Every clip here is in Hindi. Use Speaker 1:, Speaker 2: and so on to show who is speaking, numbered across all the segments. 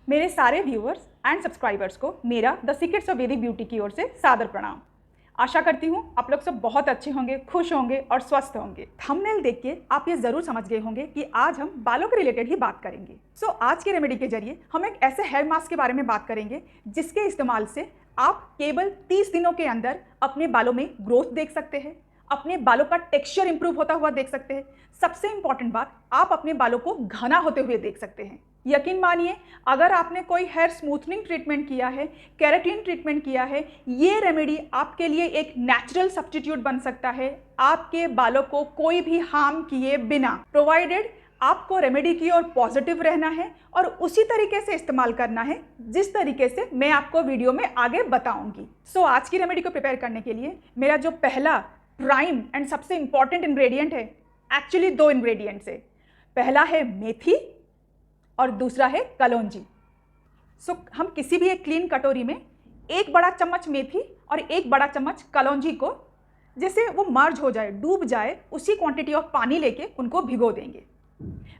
Speaker 1: मेरे सारे व्यूअर्स एंड सब्सक्राइबर्स को मेरा द सीक्रेट्स ऑफ वैदिक ब्यूटी की ओर से सादर प्रणाम। आशा करती हूँ आप लोग सब बहुत अच्छे होंगे, खुश होंगे और स्वस्थ होंगे। थंबनेल देख के आप ये ज़रूर समझ गए होंगे कि आज हम बालों के रिलेटेड ही बात करेंगे। सो आज के रेमेडी के जरिए हम एक ऐसे हेयर मास्क के बारे में बात करेंगे जिसके इस्तेमाल से आप केवल 30 दिनों के अंदर अपने बालों में ग्रोथ देख सकते हैं, अपने बालों का टेक्सचर इंप्रूव होता हुआ देख सकते हैं। सबसे इंपॉर्टेंट बात, आप अपने बालों को घना होते हुए देख सकते हैं। यकीन मानिए, अगर आपने कोई हेयर स्मूथनिंग ट्रीटमेंट किया है, केराटिन ट्रीटमेंट किया है, ये रेमेडी आपके लिए एक नेचुरल सब्स्टिट्यूट बन सकता है आपके बालों को कोई भी हार्म किए बिना, प्रोवाइडेड आपको रेमेडी की ओर पॉजिटिव रहना है और उसी तरीके से इस्तेमाल करना है जिस तरीके से मैं आपको वीडियो में आगे बताऊंगी। सो आज की रेमेडी को प्रिपेयर करने के लिए मेरा जो पहला प्राइम एंड सबसे इंपॉर्टेंट इंग्रेडिएंट है, एक्चुअली 2 इंग्रेडिएंट्स है। पहला है मेथी और दूसरा है कलौंजी। सो हम किसी भी एक क्लीन कटोरी में 1 बड़ा चम्मच मेथी और 1 बड़ा चम्मच कलौंजी को, जैसे वो मर्ज हो जाए, डूब जाए, उसी क्वांटिटी ऑफ पानी लेके उनको भिगो देंगे।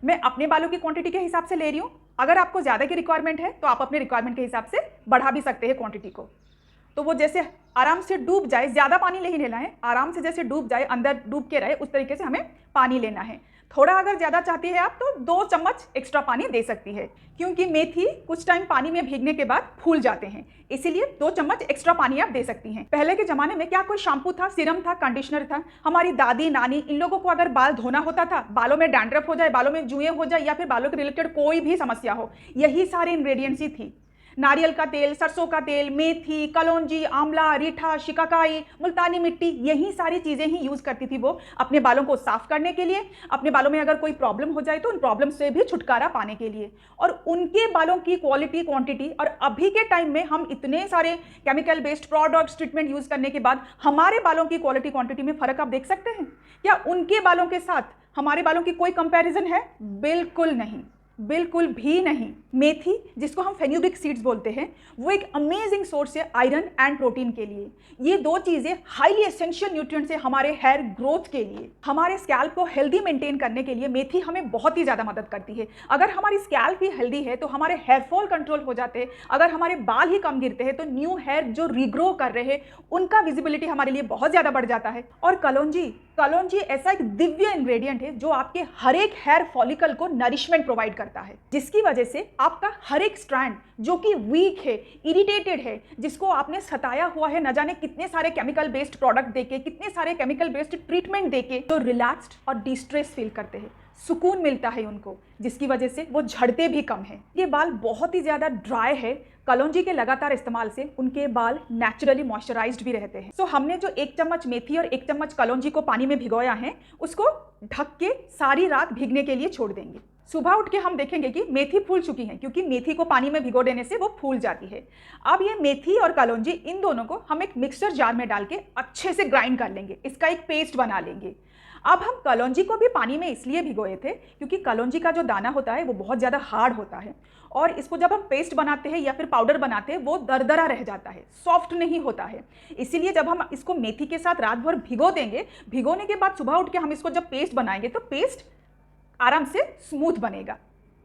Speaker 1: मैं अपने बालों की क्वांटिटी के हिसाब से ले रही हूँ। अगर आपको ज़्यादा की रिक्वायरमेंट है तो आप अपने रिक्वायरमेंट के हिसाब से बढ़ा भी सकते हैं क्वांटिटी को। तो वो जैसे आराम से डूब जाए, ज़्यादा पानी नहीं लेना है, आराम से जैसे डूब जाए, अंदर डूब के रहे, उस तरीके से हमें पानी लेना है। थोड़ा अगर ज़्यादा चाहती है आप तो 2 चम्मच एक्स्ट्रा पानी दे सकती है, क्योंकि मेथी कुछ टाइम पानी में भीगने के बाद फूल जाते हैं, इसीलिए 2 चम्मच एक्स्ट्रा पानी आप दे सकती हैं। पहले के ज़माने में क्या कोई शैम्पू था, सीरम था, कंडीशनर था? हमारी दादी नानी इन लोगों को अगर बाल धोना होता था, बालों में डैंड्रफ हो जाए, बालों में जुएं हो जाए या फिर बालों के रिलेटेड कोई भी समस्या हो, यही सारे इंग्रेडिएंट्स ही थी। नारियल का तेल, सरसों का तेल, मेथी, कलौंजी, आंवला, रीठा, शिकाकाई, मुल्तानी मिट्टी, यही सारी चीज़ें ही यूज़ करती थी वो अपने बालों को साफ करने के लिए, अपने बालों में अगर कोई प्रॉब्लम हो जाए तो उन प्रॉब्लम से भी छुटकारा पाने के लिए। और उनके बालों की क्वालिटी, क्वांटिटी और अभी के टाइम में हम इतने सारे chemical based products, treatment use करने के बाद हमारे बालों की क्वालिटी, क्वांटिटी में फ़र्क आप देख सकते हैं क्या? उनके बालों के साथ हमारे बालों की कोई कंपैरिजन है? बिल्कुल नहीं, बिल्कुल भी नहीं। मेथी, जिसको हम फेन्यूग्रिक सीड्स बोलते हैं, वो एक अमेजिंग सोर्स है आयरन एंड प्रोटीन के लिए। ये 2 चीज़ें हाईली एसेंशियल न्यूट्रिएंट्स है हमारे हेयर ग्रोथ के लिए। हमारे स्कैल्प को हेल्दी मेंटेन करने के लिए मेथी हमें बहुत ही ज़्यादा मदद करती है। अगर हमारी स्कैल्प ही हेल्दी है तो हमारे हेयर फॉल कंट्रोल हो जाते हैं। अगर हमारे बाल ही कम गिरते हैं तो न्यू हेयर जो रीग्रो कर रहे हैं उनका विजिबिलिटी हमारे लिए बहुत ज़्यादा बढ़ जाता है। और कलौंजी ऐसा एक दिव्य इंग्रेडिएंट है जो आपके हर एक हेयर फॉलिकल को नरिशमेंट प्रोवाइड करता है, जिसकी वजह से आपका हर एक स्ट्रैंड जो कि वीक है, इरिटेटेड है, जिसको आपने सताया हुआ है न जाने कितने सारे केमिकल बेस्ड प्रोडक्ट देके, कितने सारे केमिकल बेस्ड ट्रीटमेंट देके, तो रिलैक्स्ड और डिस्ट्रेस फील करते हैं, सुकून मिलता है उनको, जिसकी वजह से वो झड़ते भी कम है। ये बाल बहुत ही ज़्यादा ड्राई है, कलौंजी के लगातार इस्तेमाल से उनके बाल नेचुरली मॉइस्चराइज्ड भी रहते हैं। सो हमने जो 1 चम्मच मेथी और 1 चम्मच कलौंजी को पानी में भिगोया है, उसको ढक के सारी रात भीगने के लिए छोड़ देंगे। सुबह उठ के हम देखेंगे कि मेथी फूल चुकी है, क्योंकि मेथी को पानी में भिगो देने से वो फूल जाती है। अब ये मेथी और कलौंजी, इन दोनों को हम एक मिक्सर जार में डाल के अच्छे से ग्राइंड कर लेंगे, इसका एक पेस्ट बना लेंगे। अब हम कलौंजी को भी पानी में इसलिए भिगोए थे क्योंकि कलौंजी का जो दाना होता है वो बहुत ज़्यादा हार्ड होता है और इसको जब हम पेस्ट बनाते हैं या फिर पाउडर बनाते हैं वो दरदरा रह जाता है, सॉफ्ट नहीं होता है। इसीलिए जब हम इसको मेथी के साथ रात भर भिगो देंगे, भिगोने के बाद सुबह उठ के हम इसको जब पेस्ट बनाएंगे तो पेस्ट आराम से स्मूथ बनेगा।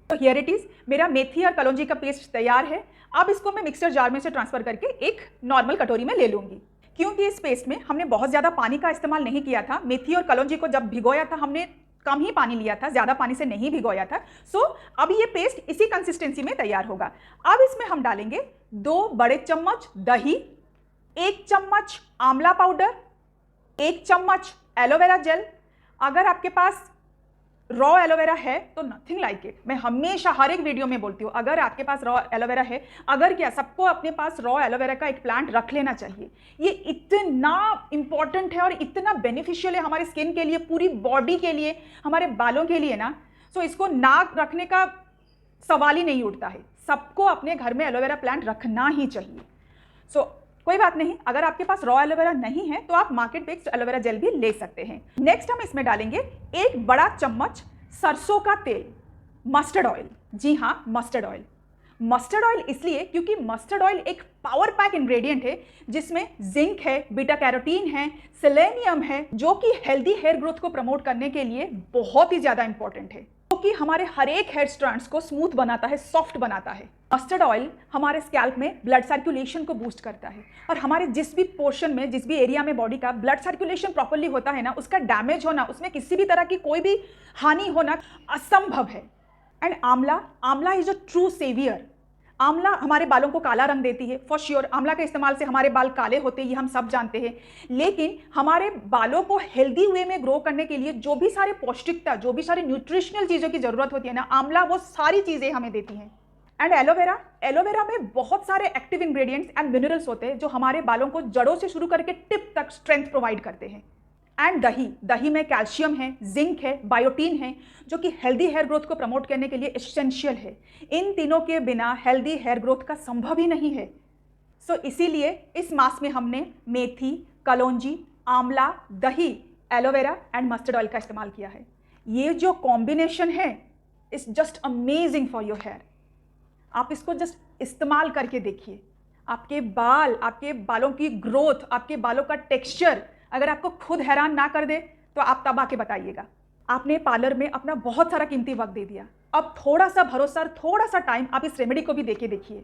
Speaker 1: तो हियर इट इज़, मेरा मेथी और कलौंजी का पेस्ट तैयार है। अब इसको मैं मिक्सर जार में से ट्रांसफ़र करके एक नॉर्मल कटोरी में ले लूँगी। क्योंकि इस पेस्ट में हमने बहुत ज़्यादा पानी का इस्तेमाल नहीं किया था, मेथी और कलौंजी को जब भिगोया था हमने कम ही पानी लिया था, ज़्यादा पानी से नहीं भिगोया था। सो अब ये पेस्ट इसी कंसिस्टेंसी में तैयार होगा। अब इसमें हम डालेंगे 2 बड़े चम्मच दही, 1 चम्मच आंवला पाउडर, 1 चम्मच एलोवेरा जेल। अगर आपके पास रॉ एलोवेरा है तो नथिंग लाइक इट। मैं हमेशा हर एक वीडियो में बोलती हूँ, अगर आपके पास रॉ एलोवेरा है, अगर क्या सबको अपने पास रॉ एलोवेरा का एक प्लांट रख लेना चाहिए। ये इतना इंपॉर्टेंट है और इतना बेनिफिशियल है हमारे स्किन के लिए, पूरी बॉडी के लिए, हमारे बालों के लिए ना। सो इसको ना रखने का सवाल ही नहीं उठता है। सबको अपने घर में एलोवेरा प्लांट रखना ही चाहिए। सो कोई बात नहीं, अगर आपके पास रॉ एलोवेरा नहीं है तो आप मार्केट बेस्ड एलोवेरा जेल भी ले सकते हैं। नेक्स्ट हम इसमें डालेंगे 1 बड़ा चम्मच सरसों का तेल, मस्टर्ड ऑयल। जी हाँ, मस्टर्ड ऑयल। मस्टर्ड ऑयल इसलिए क्योंकि मस्टर्ड ऑयल एक पावर पैक इंग्रेडिएंट है जिसमें जिंक है, बीटा कैरोटीन है, सेलेनियम है, जो कि हेल्दी हेयर ग्रोथ को प्रमोट करने के लिए बहुत ही ज़्यादा इंपॉर्टेंट है। तो कि हमारे हर एक हेयर स्ट्रैंड्स को स्मूथ बनाता है, सॉफ्ट बनाता है। मस्टर्ड ऑयल हमारे स्कैल्प में ब्लड सर्कुलेशन को बूस्ट करता है और हमारे जिस भी पोर्शन में, जिस भी एरिया में बॉडी का ब्लड सर्कुलेशन प्रॉपर्ली होता है ना, उसका डैमेज होना, उसमें किसी भी तरह की कोई भी हानि होना असंभव है। एंड आंवला इज अ ट्रू सेवियर। आंवला हमारे बालों को काला रंग देती है, फॉर श्योर। आंवला के इस्तेमाल से हमारे बाल काले होते हैं, ये हम सब जानते हैं। लेकिन हमारे बालों को हेल्दी वे में ग्रो करने के लिए जो भी सारे पौष्टिकता, जो भी सारे न्यूट्रिशनल चीज़ों की ज़रूरत होती है ना, आंवला वो सारी चीज़ें हमें देती हैं। एंड एलोवेरा में बहुत सारे एक्टिव इंग्रेडिएंट्स एंड मिनरल्स होते हैं जो हमारे बालों को जड़ों से शुरू करके टिप तक स्ट्रेंथ प्रोवाइड करते हैं। एंड दही में कैल्शियम है, जिंक है, बायोटीन है, जो कि हेल्दी हेयर ग्रोथ को प्रमोट करने के लिए एसेंशियल है। इन तीनों के बिना हेल्दी हेयर ग्रोथ का संभव ही नहीं है। सो इसीलिए इस मास्क में हमने मेथी, कलौंजी, आंवला, दही, एलोवेरा एंड मस्टर्ड ऑयल का इस्तेमाल किया है। ये जो कॉम्बिनेशन है is just amazing for your hair. आप इसको जस्ट इस्तेमाल करके देखिए। आपके बालों की ग्रोथ, आपके बालों का टेक्सचर अगर आपको खुद हैरान ना कर दे तो आप तब आके बताइएगा। आपने पार्लर में अपना बहुत सारा कीमती वक्त दे दिया, अब थोड़ा सा भरोसा, थोड़ा सा टाइम आप इस रेमेडी को भी देके देखिए।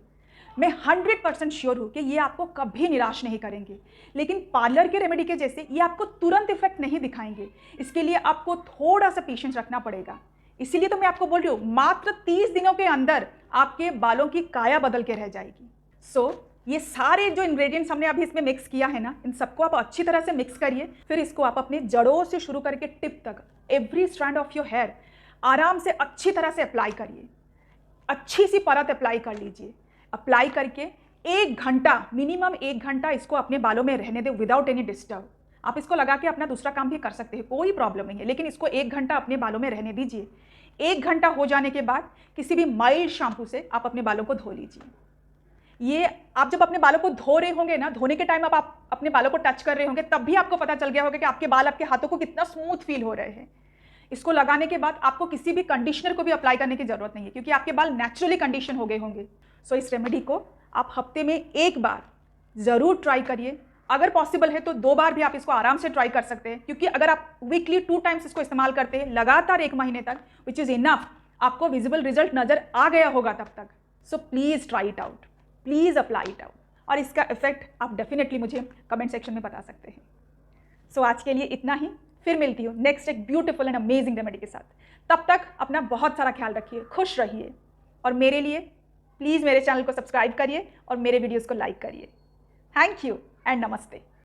Speaker 1: मैं 100% श्योर हूँ कि ये आपको कभी निराश नहीं करेंगे। लेकिन पार्लर के रेमेडी के जैसे ये आपको तुरंत इफेक्ट नहीं दिखाएंगे। इसके लिए आपको थोड़ा सा पेशेंस रखना पड़ेगा। इसीलिए तो मैं आपको बोल रही हूँ, मात्र 30 दिनों के अंदर आपके बालों की काया बदल के रह जाएगी। सो ये सारे जो इंग्रेडिएंट्स हमने अभी इसमें मिक्स किया है ना, इन सबको आप अच्छी तरह से मिक्स करिए। फिर इसको आप अपने जड़ों से शुरू करके टिप तक every strand of your hair आराम से अच्छी तरह से अप्लाई करिए। अच्छी सी परत अप्लाई कर लीजिए। अप्लाई करके 1 घंटा, मिनिमम 1 घंटा इसको अपने बालों में रहने दें विदाउट एनी डिस्टर्ब। आप इसको लगा के अपना दूसरा काम भी कर सकते हैं, कोई प्रॉब्लम नहीं है, लेकिन इसको 1 घंटा अपने बालों में रहने दीजिए। 1 घंटा हो जाने के बाद किसी भी माइल्ड शैम्पू से आप अपने बालों को धो लीजिए। ये आप जब अपने बालों को धो रहे होंगे ना, धोने के टाइम आप अपने बालों को टच कर रहे होंगे, तब भी आपको पता चल गया होगा कि आपके बाल आपके हाथों को कितना स्मूथ फील हो रहे हैं। इसको लगाने के बाद आपको किसी भी कंडीशनर को भी अप्लाई करने की जरूरत नहीं है, क्योंकि आपके बाल नेचुरली कंडीशन हो गए होंगे। सो इस रेमेडी को आप हफ्ते में 1 बार ज़रूर ट्राई करिए। अगर पॉसिबल है तो 2 बार भी आप इसको आराम से ट्राई कर सकते हैं, क्योंकि अगर आप वीकली 2 टाइम्स इसको इस्तेमाल करते हैं लगातार 1 महीने तक, विच इज़ इनफ, आपको विजिबल रिजल्ट नज़र आ गया होगा तब तक। So please try it out, please apply it out, और इसका इफेक्ट आप डेफिनेटली मुझे कमेंट सेक्शन में बता सकते हैं। सो आज के लिए इतना ही, फिर मिलती हूँ नेक्स्ट एक ब्यूटीफुल एंड अमेजिंग रेमेडी के साथ। तब तक अपना बहुत सारा ख्याल रखिए, खुश रहिए, और मेरे लिए प्लीज़ मेरे चैनल को सब्सक्राइब करिए और मेरे वीडियोज़ को लाइक करिए। थैंक यू एंड नमस्ते।